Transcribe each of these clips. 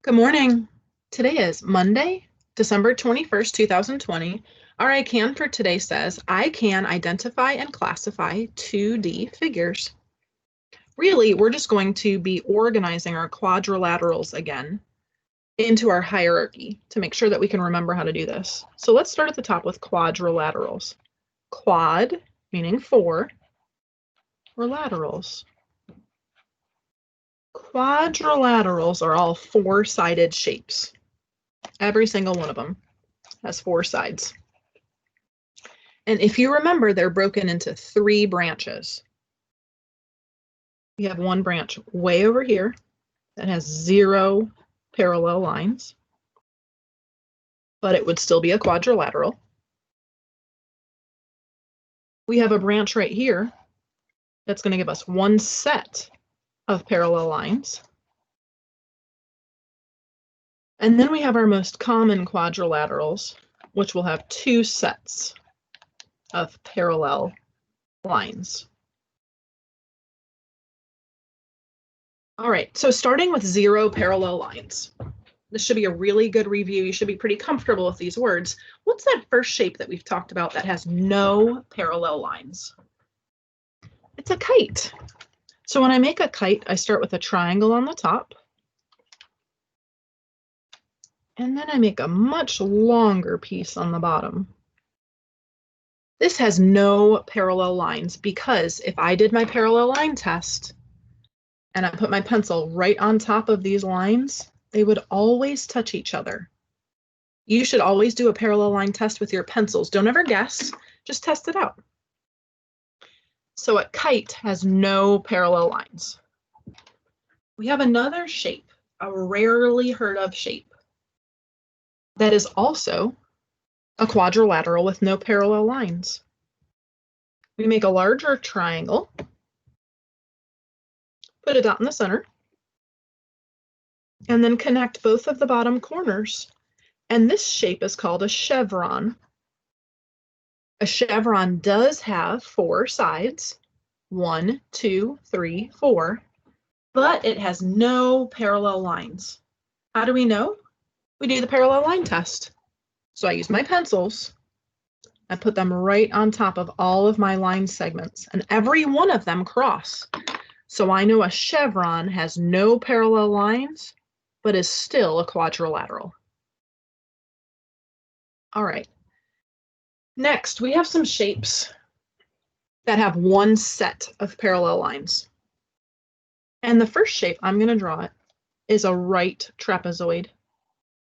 Good morning. Today is Monday, December 21st, 2020. Our I Can for today says, I can identify and classify 2D figures. Really, we're just going to be organizing our quadrilaterals again into our hierarchy to make sure that we can remember how to do this. So let's start at the top with quadrilaterals. Quad, meaning four, or laterals. Quadrilaterals are all four-sided shapes. Every single one of them has four sides. And if you remember, they're broken into three branches. We have one branch way over here that has 0 parallel lines, but it would still be a quadrilateral. We have a branch right here that's going to give us one set of parallel lines. And then we have our most common quadrilaterals, which will have two sets of parallel lines. All right, so starting with 0 parallel lines. This should be a really good review. You should be pretty comfortable with these words. What's that first shape that we've talked about that has no parallel lines? It's a kite. So when I make a kite, I start with a triangle on the top. And then I make a much longer piece on the bottom. This has no parallel lines because if I did my parallel line test and I put my pencil right on top of these lines, they would always touch each other. You should always do a parallel line test with your pencils. Don't ever guess, just test it out. So a kite has no parallel lines. We have another shape, a rarely heard of shape, that is also a quadrilateral with no parallel lines. We make a larger triangle, put a dot in the center, and then connect both of the bottom corners. And this shape is called a chevron. A chevron does have 4 sides, 1, 2, 3, 4, but it has no parallel lines. How do we know? We do the parallel line test. So I use my pencils. I put them right on top of all of my line segments, and every one of them cross. So I know a chevron has no parallel lines, but is still a quadrilateral. All right. Next, we have some shapes that have one set of parallel lines. And the first shape I'm going to draw is a right trapezoid.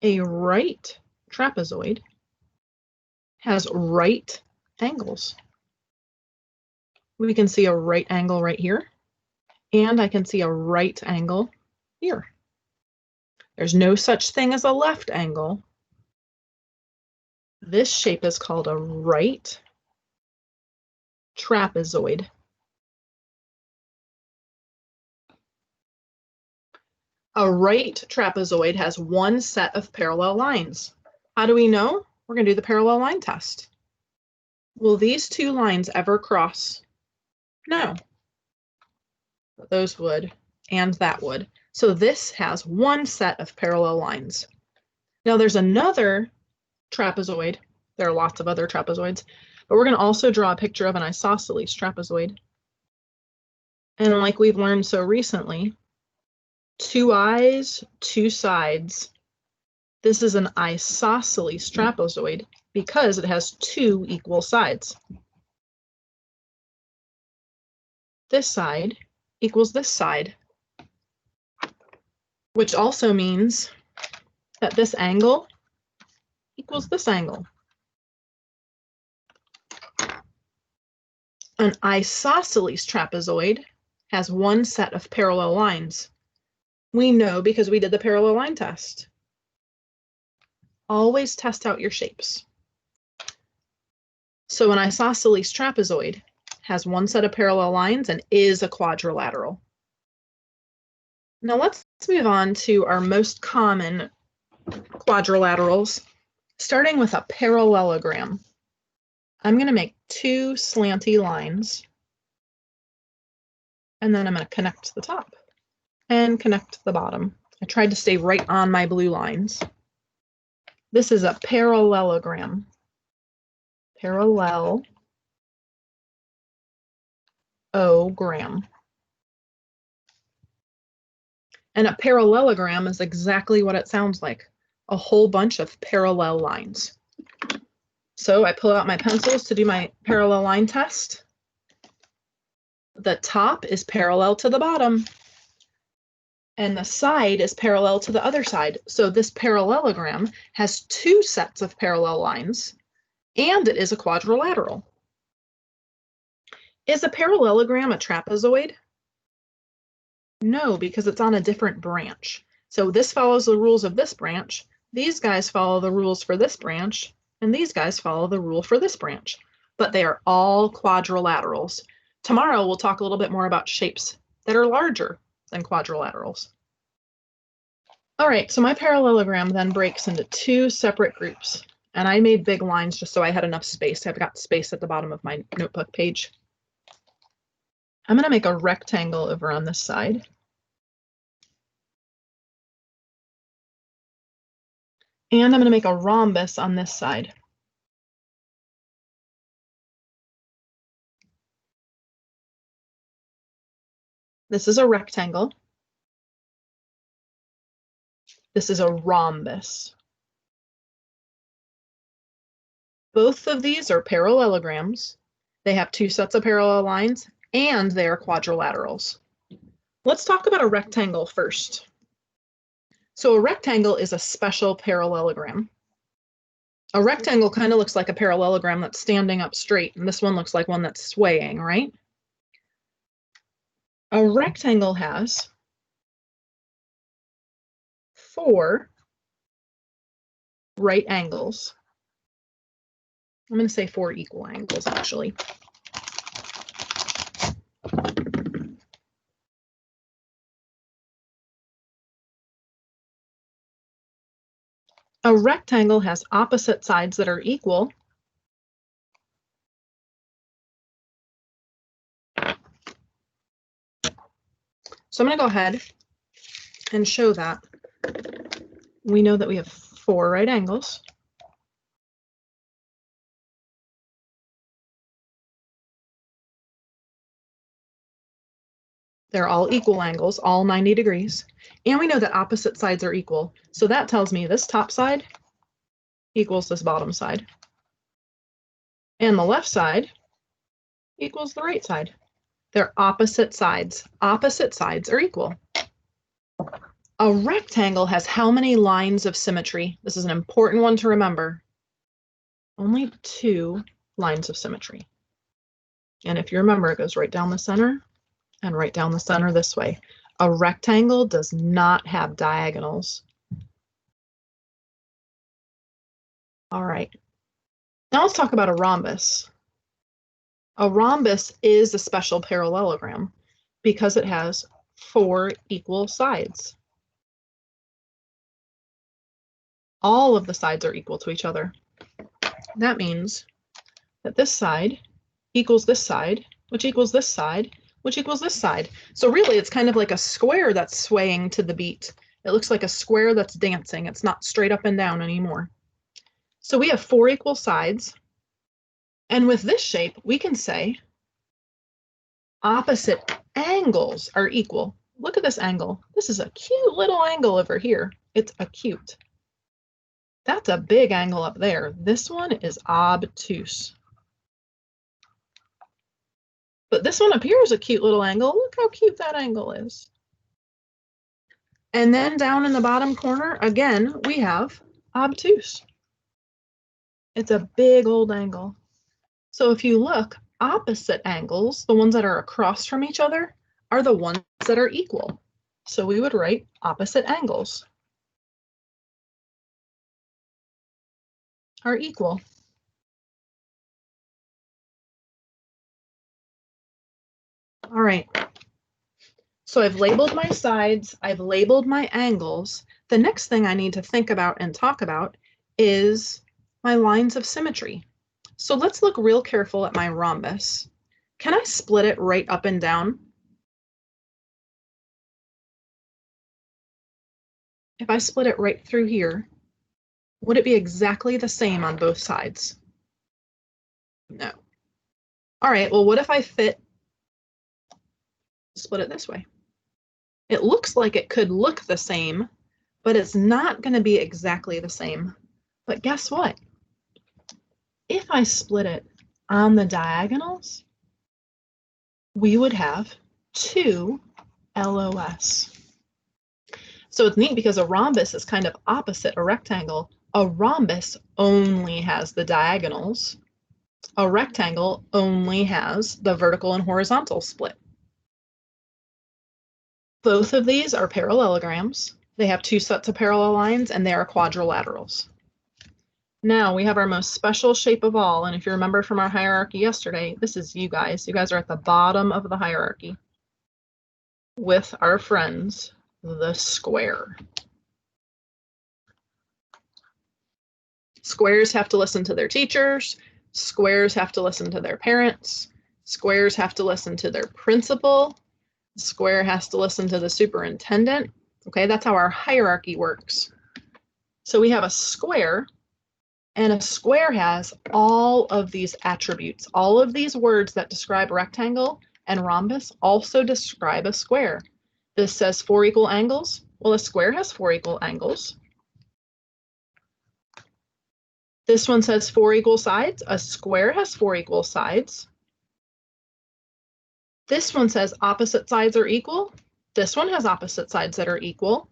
A right trapezoid has right angles. We can see a right angle right here, and I can see a right angle here. There's no such thing as a left angle. This shape is called a right trapezoid. A right trapezoid has one set of parallel lines. How do we know? We're going to do the parallel line test. Will these two lines ever cross? No. But those would, and that would. So this has one set of parallel lines. Now there's another trapezoid. There are lots of other trapezoids, but we're going to also draw a picture of an isosceles trapezoid. And like we've learned so recently, 2 eyes, 2 sides. This is an isosceles trapezoid because it has 2 equal sides. This side equals this side, which also means that this angle equals this angle. An isosceles trapezoid has one set of parallel lines. We know because we did the parallel line test. Always test out your shapes. So an isosceles trapezoid has one set of parallel lines and is a quadrilateral. Now let's move on to our most common quadrilaterals, starting with a parallelogram. I'm going to make 2 slanty lines, and then I'm going to connect the top and connect the bottom. I tried to stay right on my blue lines. This is a parallelogram. Parallelogram. And a parallelogram is exactly what it sounds like, a whole bunch of parallel lines. So I pull out my pencils to do my parallel line test. The top is parallel to the bottom, and the side is parallel to the other side. So this parallelogram has two sets of parallel lines, and it is a quadrilateral. Is a parallelogram a trapezoid? No, because it's on a different branch. So this follows the rules of this branch, these guys follow the rules for this branch, and these guys follow the rule for this branch. But they are all quadrilaterals. Tomorrow we'll talk a little bit more about shapes that are larger than quadrilaterals. All right, so my parallelogram then breaks into two separate groups. And I made big lines just so I had enough space. I've got space at the bottom of my notebook page. I'm going to make a rectangle over on this side. And I'm going to make a rhombus on this side. This is a rectangle. This is a rhombus. Both of these are parallelograms. They have two sets of parallel lines, and they are quadrilaterals. Let's talk about a rectangle first. So a rectangle is a special parallelogram. A rectangle kind of looks like a parallelogram that's standing up straight, and this one looks like one that's swaying, right? A rectangle has 4 right angles. I'm going to say 4 equal angles, actually. A rectangle has opposite sides that are equal. So I'm going to go ahead and show that. We know that we have 4 right angles. They're all equal angles, all 90 degrees. And we know that opposite sides are equal. So that tells me this top side equals this bottom side. And the left side equals the right side. They're opposite sides. Opposite sides are equal. A rectangle has how many lines of symmetry? This is an important one to remember. Only 2 lines of symmetry. And if you remember, it goes right down the center and right down the center this way. A rectangle does not have diagonals. All right. Now let's talk about a rhombus. A rhombus is a special parallelogram because it has 4 equal sides. All of the sides are equal to each other. That means that this side equals this side, which equals this side, which equals this side. So really, it's kind of like a square that's swaying to the beat. It looks like a square that's dancing. It's not straight up and down anymore. So we have 4 equal sides. And with this shape, we can say opposite angles are equal. Look at this angle. This is a cute little angle over here. It's acute. That's a big angle up there. This one is obtuse. But this one up here is a cute little angle. Look how cute that angle is. And then down in the bottom corner, again, we have obtuse. It's a big old angle. So if you look, opposite angles, the ones that are across from each other, are the ones that are equal. So we would write opposite angles are equal. All right. So I've labeled my sides, I've labeled my angles. The next thing I need to think about and talk about is my lines of symmetry. So let's look real careful at my rhombus. Can I split it right up and down? if I split it right through here, would it be exactly the same on both sides? No. All right, well, what if I split it this way? It looks like it could look the same, but it's not going to be exactly the same. But guess what? If I split it on the diagonals, we would have 2 LOS. So it's neat because a rhombus is kind of opposite a rectangle. A rhombus only has the diagonals. A rectangle only has the vertical and horizontal split. Both of these are parallelograms. They have 2 sets of parallel lines, and they are quadrilaterals. Now we have our most special shape of all, and if you remember from our hierarchy yesterday, this is you guys. You guys are at the bottom of the hierarchy with our friends, the square. Squares have to listen to their teachers. Squares have to listen to their parents. Squares have to listen to their principal. Square has to listen to the superintendent. Okay, that's how our hierarchy works. So we have a square, and a square has all of these attributes. All of these words that describe rectangle and rhombus also describe a square. This says 4 equal angles. Well, a square has 4 equal angles. This one says 4 equal sides. A square has 4 equal sides. This one says opposite sides are equal. This one has opposite sides that are equal.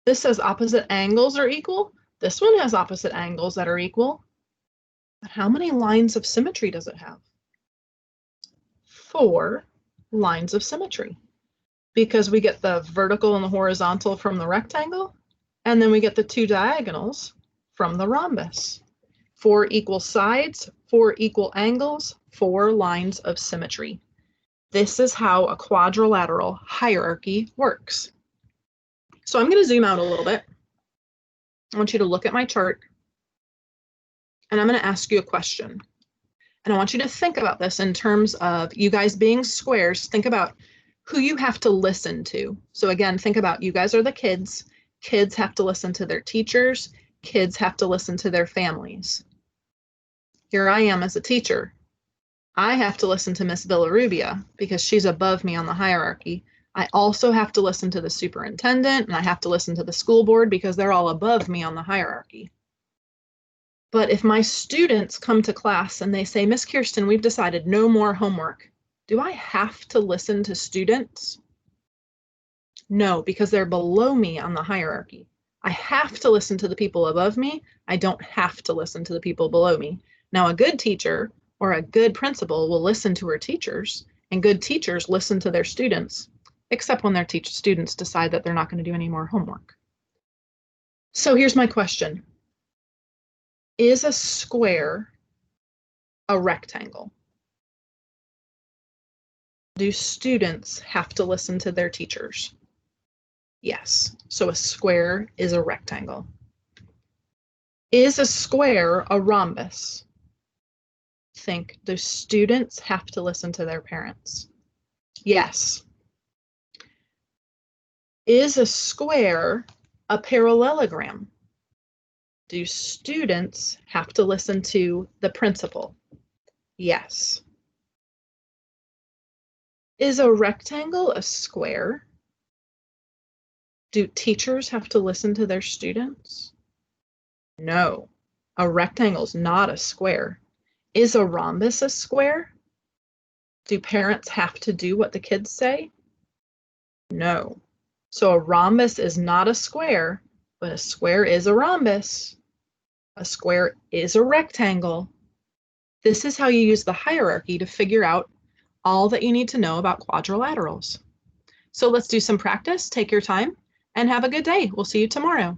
This says opposite angles are equal. This one has opposite angles that are equal. But how many lines of symmetry does it have? 4 lines of symmetry. Because we get the vertical and the horizontal from the rectangle, and then we get the 2 diagonals from the rhombus. 4 equal sides, 4 equal angles, 4 lines of symmetry. This is how a quadrilateral hierarchy works. So I'm going to zoom out a little bit. I want you to look at my chart, and I'm going to ask you a question. And I want you to think about this in terms of you guys being squares. Think about who you have to listen to. So again, think about you guys are the kids. Kids have to listen to their teachers. Kids have to listen to their families. Here I am as a teacher. I have to listen to Miss Villarubia because she's above me on the hierarchy. I also have to listen to the superintendent, and I have to listen to the school board because they're all above me on the hierarchy. But if my students come to class and they say, Miss Kirsten, we've decided no more homework, do I have to listen to students? No, because they're below me on the hierarchy. I have to listen to the people above me. I don't have to listen to the people below me. Now, a good teacher or a good principal will listen to her teachers, and good teachers listen to their students, except when their students decide that they're not going to do any more homework. So here's my question. Is a square a rectangle? Do students have to listen to their teachers? Yes. So a square is a rectangle. Is a square a rhombus? Think, do students have to listen to their parents? Yes. Is a square a parallelogram? Do students have to listen to the principal? Yes. Is a rectangle a square? Do teachers have to listen to their students? No. A rectangle's not a square. Is a rhombus a square? Do parents have to do what the kids say? No. So a rhombus is not a square, but a square is a rhombus. A square is a rectangle. This is how you use the hierarchy to figure out all that you need to know about quadrilaterals. So let's do some practice. Take your time and have a good day. We'll see you tomorrow.